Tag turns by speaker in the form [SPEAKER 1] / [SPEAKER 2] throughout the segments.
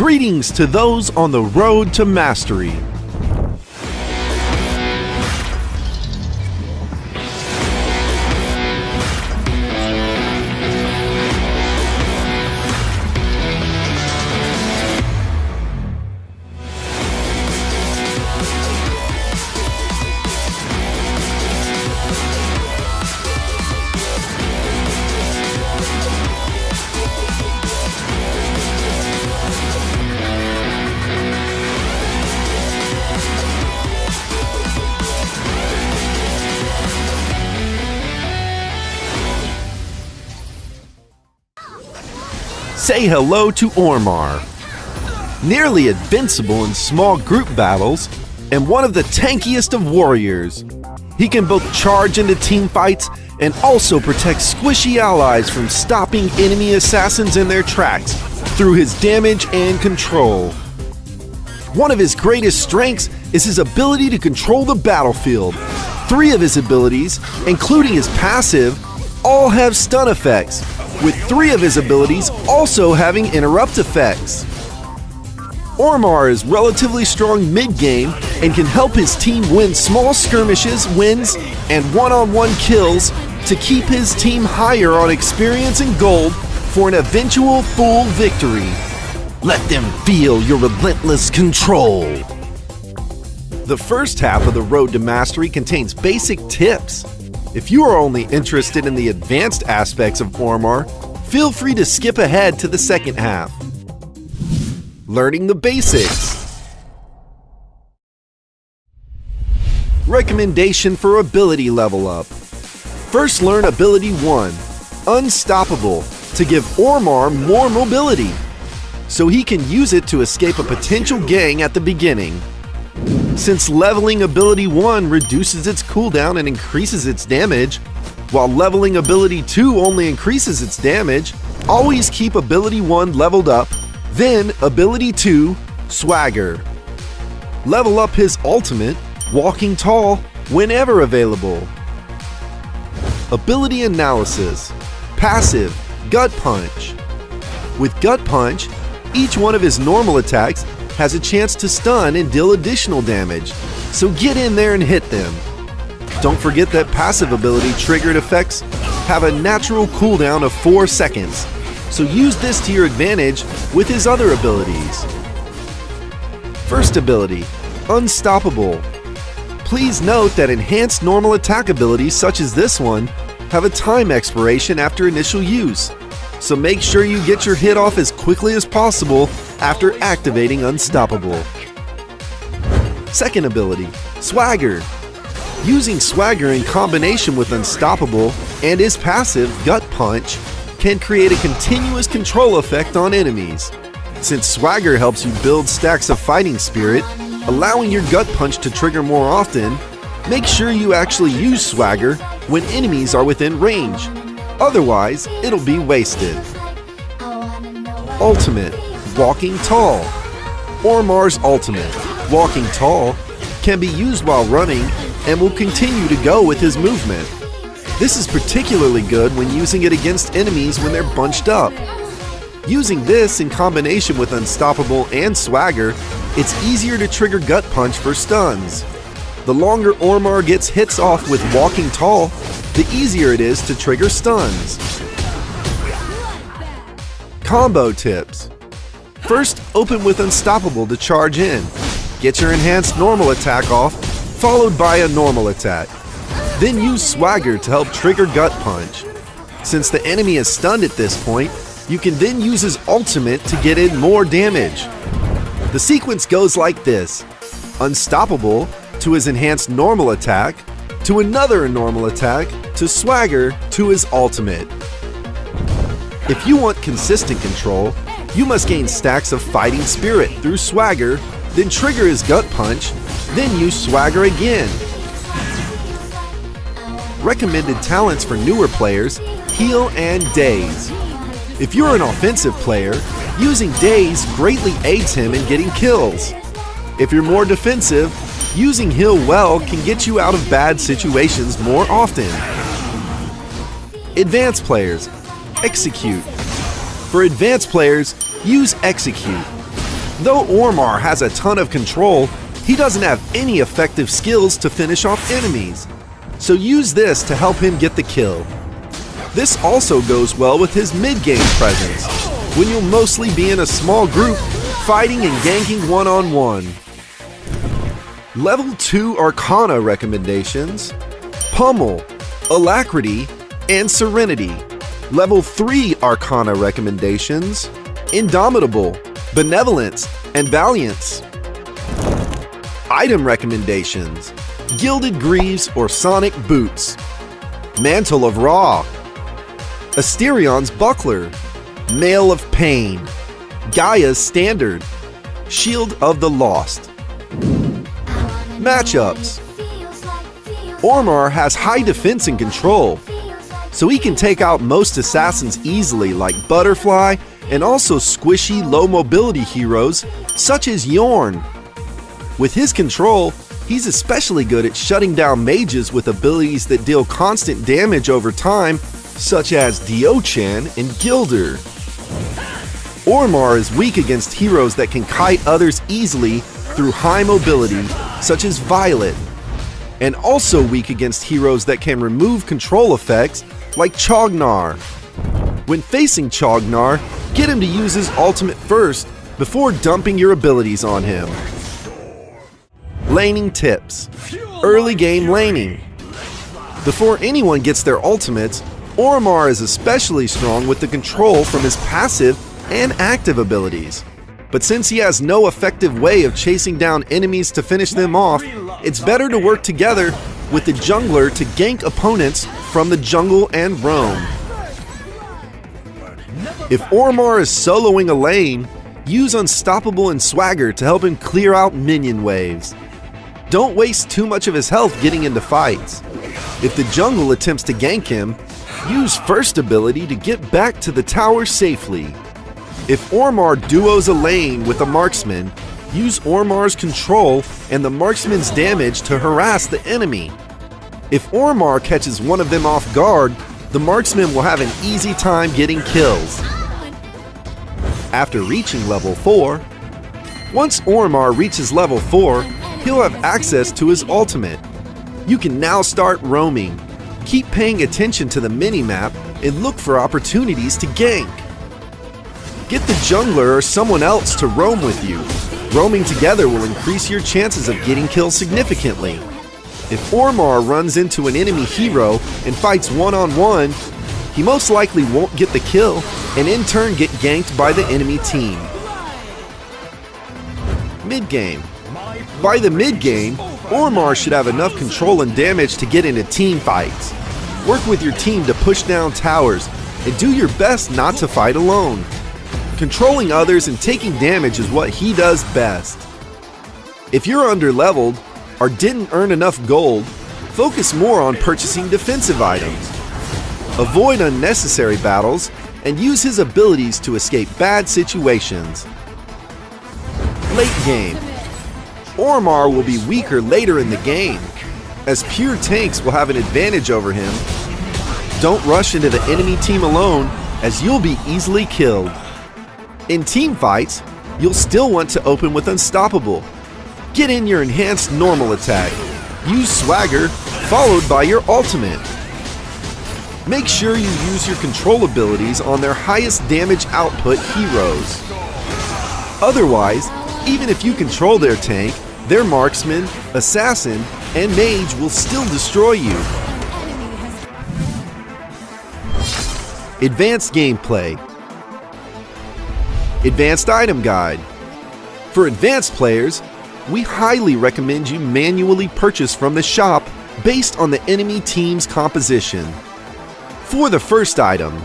[SPEAKER 1] Greetings to those on the road to mastery. Say hello to Ormarr. Nearly invincible in small group battles, and one of the tankiest of warriors. He can both charge into team fights and also protect squishy allies from stopping enemy assassins in their tracks through his damage and control. One of his greatest strengths is his ability to control the battlefield. 3 of his abilities, including his passive, all have stun effects, with 3 of his abilities also having interrupt effects. Ormarr is relatively strong mid-game and can help his team win small skirmishes, wins, and one-on-one kills to keep his team higher on experience and gold for an eventual full victory. Let them feel your relentless control. The first half of the road to mastery contains basic tips. If you are only interested in the advanced aspects of Ormarr, feel free to skip ahead to the second half. Learning the basics. Recommendation for ability level up. First learn ability 1, Unstoppable, to give Ormarr more mobility, so he can use it to escape a potential gang at the beginning. Since leveling ability 1 reduces its cooldown and increases its damage, while leveling ability 2 only increases its damage, always keep ability 1 leveled up, then ability 2, Swagger. Level up his ultimate, Walking Tall, whenever available. Ability analysis. Passive, Gut Punch. With Gut Punch, each one of his normal attacks has a chance to stun and deal additional damage, so get in there and hit them. Don't forget that passive ability triggered effects have a natural cooldown of 4 seconds, so use this to your advantage with his other abilities. First ability, Unstoppable. Please note that enhanced normal attack abilities such as this one have a time expiration after initial use, so make sure you get your hit off as quickly as possible after activating Unstoppable. Second ability, Swagger. Using Swagger in combination with Unstoppable and his passive, Gut Punch, can create a continuous control effect on enemies. Since Swagger helps you build stacks of fighting spirit, allowing your Gut Punch to trigger more often, make sure you actually use Swagger when enemies are within range. Otherwise, it'll be wasted. Ultimate, Walking Tall. Ormarr's ultimate, Walking Tall, can be used while running and will continue to go with his movement. This is particularly good when using it against enemies when they're bunched up. Using this in combination with Unstoppable and Swagger, it's easier to trigger Gut Punch for stuns. The longer Ormarr gets hits off with Walking Tall, the easier it is to trigger stuns. Combo tips. First, open with Unstoppable to charge in. Get your enhanced normal attack off, followed by a normal attack. Then use Swagger to help trigger Gut Punch. Since the enemy is stunned at this point, you can then use his ultimate to get in more damage. The sequence goes like this: Unstoppable to his enhanced normal attack, to another normal attack, to Swagger to his ultimate. If you want consistent control, you must gain stacks of fighting spirit through Swagger, then trigger his Gut Punch, then use Swagger again. Recommended talents for newer players, Heal and Daze. If you're an offensive player, using Daze greatly aids him in getting kills. If you're more defensive, using Heal well can get you out of bad situations more often. Advanced players, Execute. For advanced players, use Execute. Though Ormarr has a ton of control, he doesn't have any effective skills to finish off enemies. So use this to help him get the kill. This also goes well with his mid-game presence, when you'll mostly be in a small group, fighting and ganking one-on-one. Level 2 Arcana recommendations: Pummel, Alacrity, and Serenity. Level 3 Arcana recommendations: Indomitable, Benevolence, and Valiance. Item recommendations: Gilded Greaves or Sonic Boots, Mantle of Ra, Asterion's Buckler, Mail of Pain, Gaia's Standard, Shield of the Lost. Matchups: Ormarr has high defense and control, so he can take out most assassins easily like Butterfly and also squishy low mobility heroes such as Yorn. With his control, he's especially good at shutting down mages with abilities that deal constant damage over time, such as Dio-chan and Gilder. Ormarr is weak against heroes that can kite others easily through high mobility, such as Violet, and also weak against heroes that can remove control effects like Chognar. When facing Chognar, get him to use his ultimate first before dumping your abilities on him. Laning tips: Early game laning. Before anyone gets their ultimates, Ormarr is especially strong with the control from his passive and active abilities. But since he has no effective way of chasing down enemies to finish them off, it's better to work together with the jungler to gank opponents from the jungle and roam. If Ormarr is soloing a lane, use Unstoppable and Swagger to help him clear out minion waves. Don't waste too much of his health getting into fights. If the jungle attempts to gank him, use First ability to get back to the tower safely. If Ormarr duos a lane with a marksman, use Ormarr's control and the marksman's damage to harass the enemy. If Ormarr catches one of them off guard, the marksman will have an easy time getting kills. After reaching level 4, once Ormarr reaches level 4, he'll have access to his ultimate. You can now start roaming. Keep paying attention to the minimap and look for opportunities to gank. Get the jungler or someone else to roam with you. Roaming together will increase your chances of getting kills significantly. If Ormarr runs into an enemy hero and fights one-on-one, he most likely won't get the kill and in turn get ganked by the enemy team. Mid-game. By the mid-game, Ormarr should have enough control and damage to get into team fights. Work with your team to push down towers and do your best not to fight alone. Controlling others and taking damage is what he does best. If you're under-leveled or didn't earn enough gold, focus more on purchasing defensive items. Avoid unnecessary battles and use his abilities to escape bad situations. Late game. Ormarr will be weaker later in the game, as pure tanks will have an advantage over him. Don't rush into the enemy team alone, as you'll be easily killed. In team fights, you'll still want to open with Unstoppable. Get in your enhanced normal attack. Use Swagger, followed by your ultimate. Make sure you use your control abilities on their highest damage output heroes. Otherwise, even if you control their tank, their marksman, assassin, and mage will still destroy you. Advanced gameplay. Advanced item guide. For advanced players, we highly recommend you manually purchase from the shop based on the enemy team's composition. For the first item,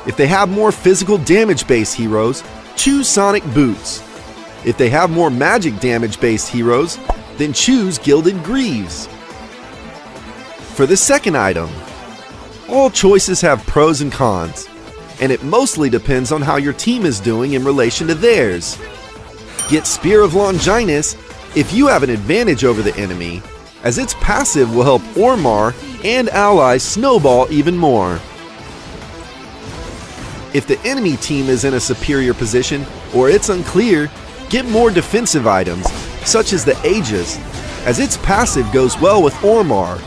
[SPEAKER 1] if they have more physical damage-based heroes, choose Sonic Boots. If they have more magic damage-based heroes, then choose Gilded Greaves. For the second item, all choices have pros and cons, and it mostly depends on how your team is doing in relation to theirs. Get Spear of Longinus if you have an advantage over the enemy, as its passive will help Ormarr and allies snowball even more. If the enemy team is in a superior position or it's unclear, Get more defensive items, such as the Aegis, as its passive goes well with Ormarr,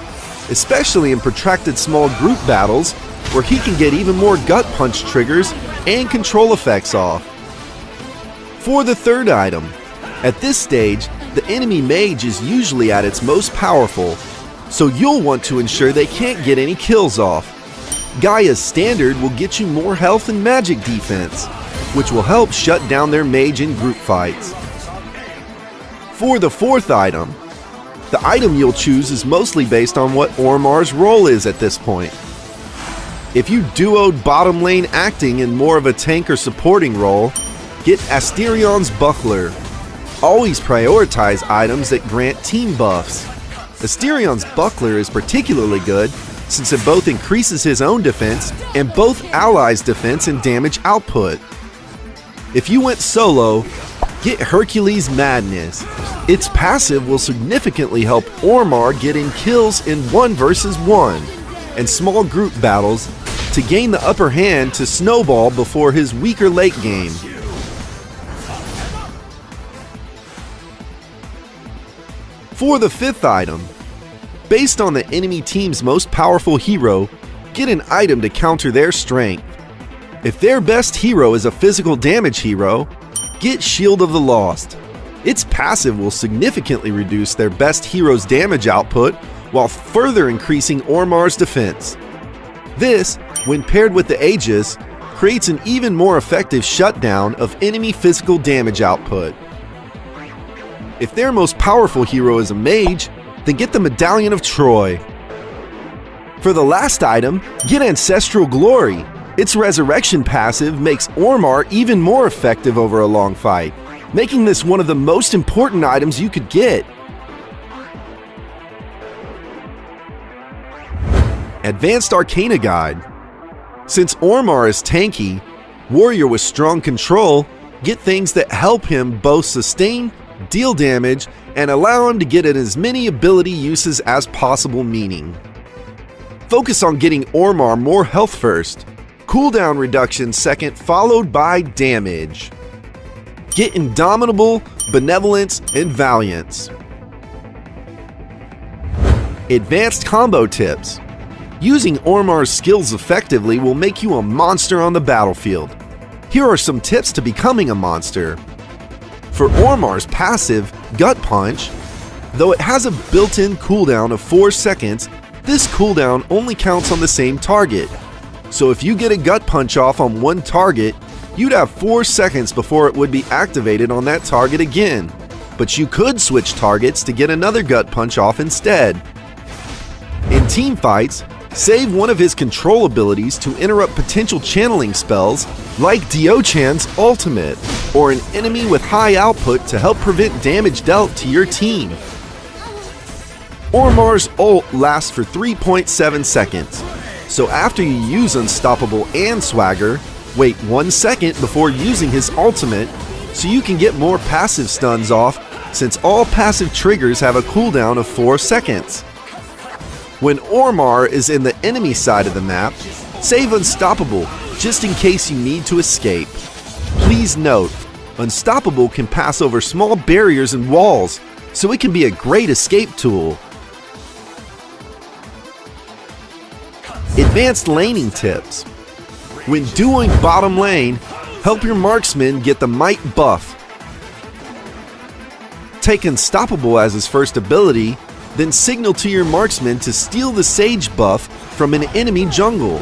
[SPEAKER 1] especially in protracted small group battles where he can get even more gut punch triggers and control effects off. For the third item, at this stage, the enemy mage is usually at its most powerful, so you'll want to ensure they can't get any kills off. Gaia's Standard will get you more health and magic defense, which will help shut down their mage in group fights. For the fourth item, the item you'll choose is mostly based on what Ormarr's role is at this point. If you duoed bottom lane acting in more of a tank or supporting role, get Asterion's Buckler. Always prioritize items that grant team buffs. Asterion's Buckler is particularly good since it both increases his own defense and both allies' defense and damage output. If you went solo, get Hercules' Madness. Its passive will significantly help Ormarr get in kills in 1 versus 1 and small group battles to gain the upper hand to snowball before his weaker late game. For the fifth item, based on the enemy team's most powerful hero, get an item to counter their strength. If their best hero is a physical damage hero, get Shield of the Lost. Its passive will significantly reduce their best hero's damage output while further increasing Ormarr's defense. This, when paired with the Aegis, creates an even more effective shutdown of enemy physical damage output. If their most powerful hero is a mage, then get the Medallion of Troy. For the last item, get Ancestral Glory. Its resurrection passive makes Ormarr even more effective over a long fight, making this one of the most important items you could get. Advanced Arcana Guide. Since Ormarr is tanky, warrior with strong control, get things that help him both sustain, deal damage, and allow him to get in as many ability uses as possible, meaning focus on getting Ormarr more health first, cooldown reduction second, followed by damage. Get Indomitable, Benevolence, and Valiance. Advanced combo tips. Using Ormarr's skills effectively will make you a monster on the battlefield. Here are some tips to becoming a monster. For Ormarr's passive, Gut Punch, though it has a built-in cooldown of 4 seconds, this cooldown only counts on the same target. So if you get a Gut Punch off on one target, you'd have 4 seconds before it would be activated on that target again. But you could switch targets to get another Gut Punch off instead. In team fights, save one of his control abilities to interrupt potential channeling spells like Dio-chan's ultimate, or an enemy with high output to help prevent damage dealt to your team. Ormarr's ult lasts for 3.7 seconds, so after you use Unstoppable and Swagger, wait 1 second before using his ultimate so you can get more passive stuns off, since all passive triggers have a cooldown of 4 seconds. When Ormarr is in the enemy side of the map, save Unstoppable just in case you need to escape. Please note, Unstoppable can pass over small barriers and walls, so it can be a great escape tool. Advanced laning tips. When dueling bottom lane, help your marksman get the Might buff. Take Unstoppable as his first ability, then signal to your marksman to steal the Sage buff from an enemy jungle.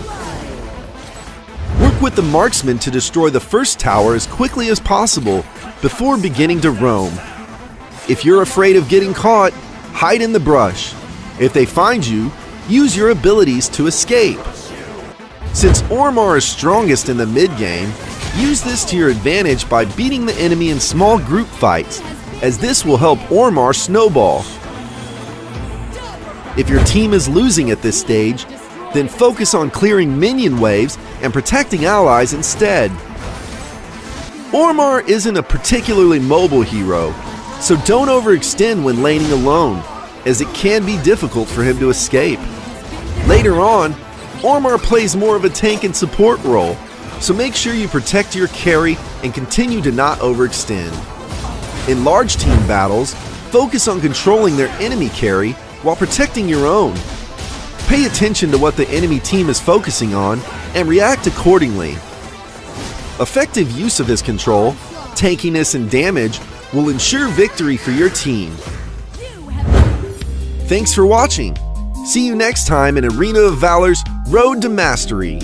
[SPEAKER 1] Work with the marksman to destroy the first tower as quickly as possible before beginning to roam. If you're afraid of getting caught, hide in the brush. If they find you, use your abilities to escape. Since Ormarr is strongest in the mid-game, use this to your advantage by beating the enemy in small group fights, as this will help Ormarr snowball. If your team is losing at this stage, then focus on clearing minion waves and protecting allies instead. Ormarr isn't a particularly mobile hero, so don't overextend when laning alone, as it can be difficult for him to escape. Later on, Ormarr plays more of a tank and support role, so make sure you protect your carry and continue to not overextend. In large team battles, focus on controlling their enemy carry while protecting your own. Pay attention to what the enemy team is focusing on and react accordingly. Effective use of this control, tankiness, and damage will ensure victory for your team. Thanks for watching. See you next time in Arena of Valor's Road to Mastery.